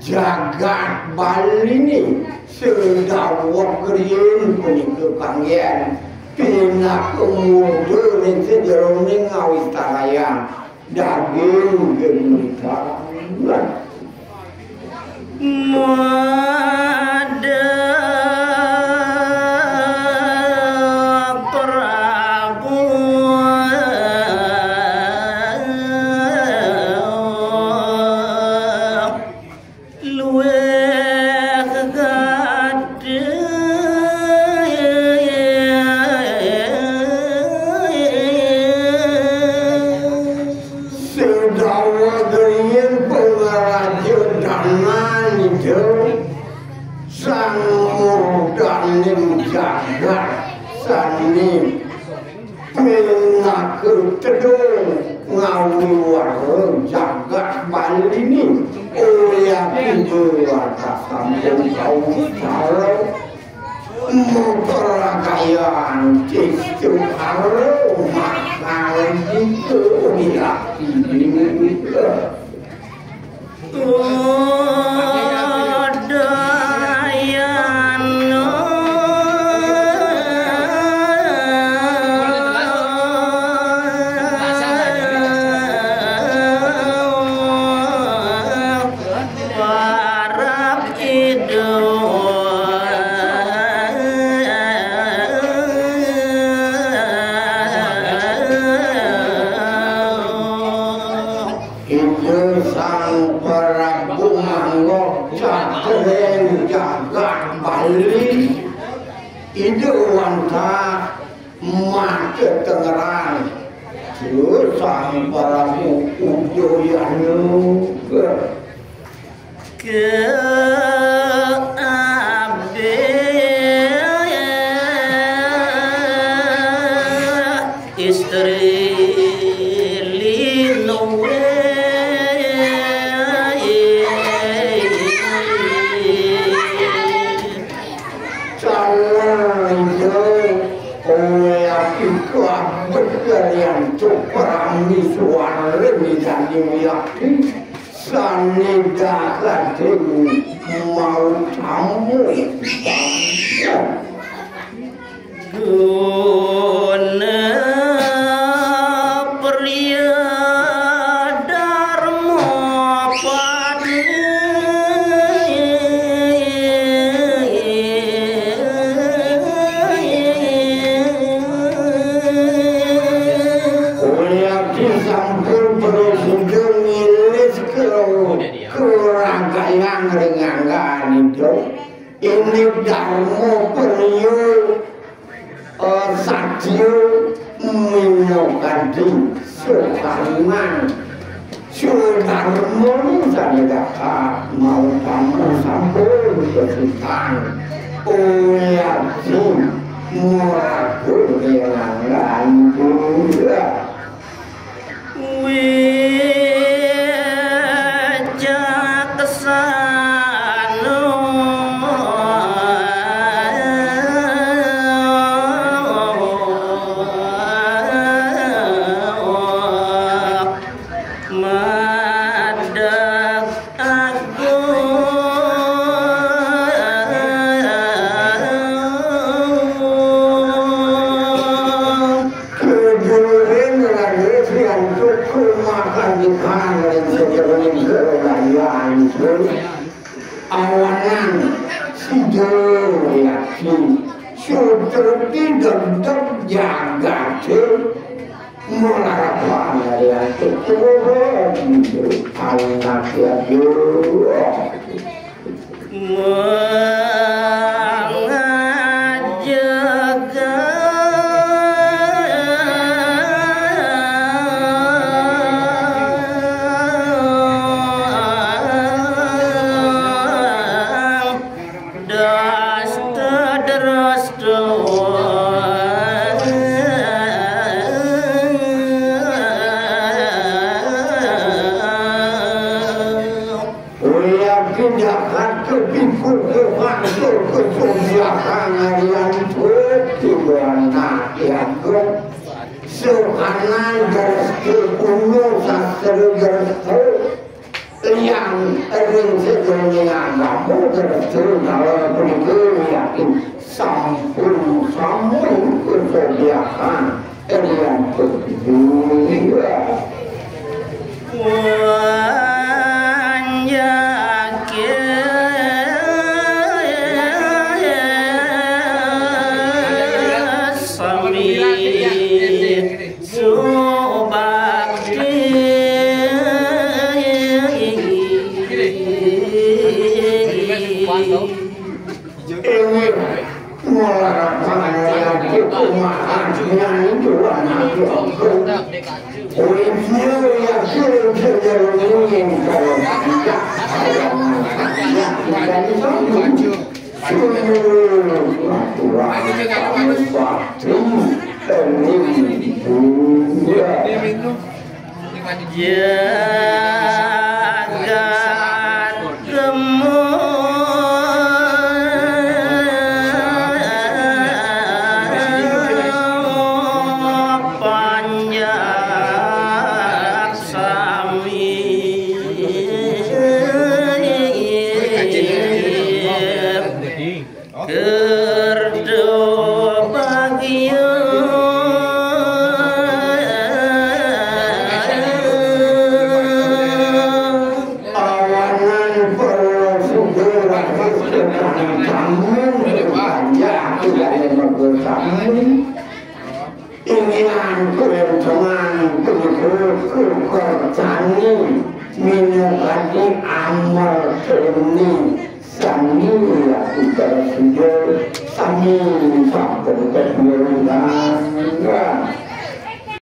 Jagat Bali ini sedawat kriyen punika kanggen pinak mundur ing sejeroning Awitaraya daging genika jagat Bali ini oleh pintu atas kampung kau taruh memperagayan cicu haru makan itu dilapi ini itu wanta mati tengeran sang para ujoyanu ke istri sanida mau tamu guna pria dharma padi yang ringan itu ini dharma periyo satyo minokadi sekaringan sudharma sanidaka mau tamu sampun kesutan oyasin muraku ringan juga awanan sido yakin sudah tidak terjaga mengharapkan ya itu anak ya mengajaga anak yang grup sukanan gerski gunung sasri gerski yang ring sedunia kamu gerski kalau berikut yakin sampun kebiasaan yang kedua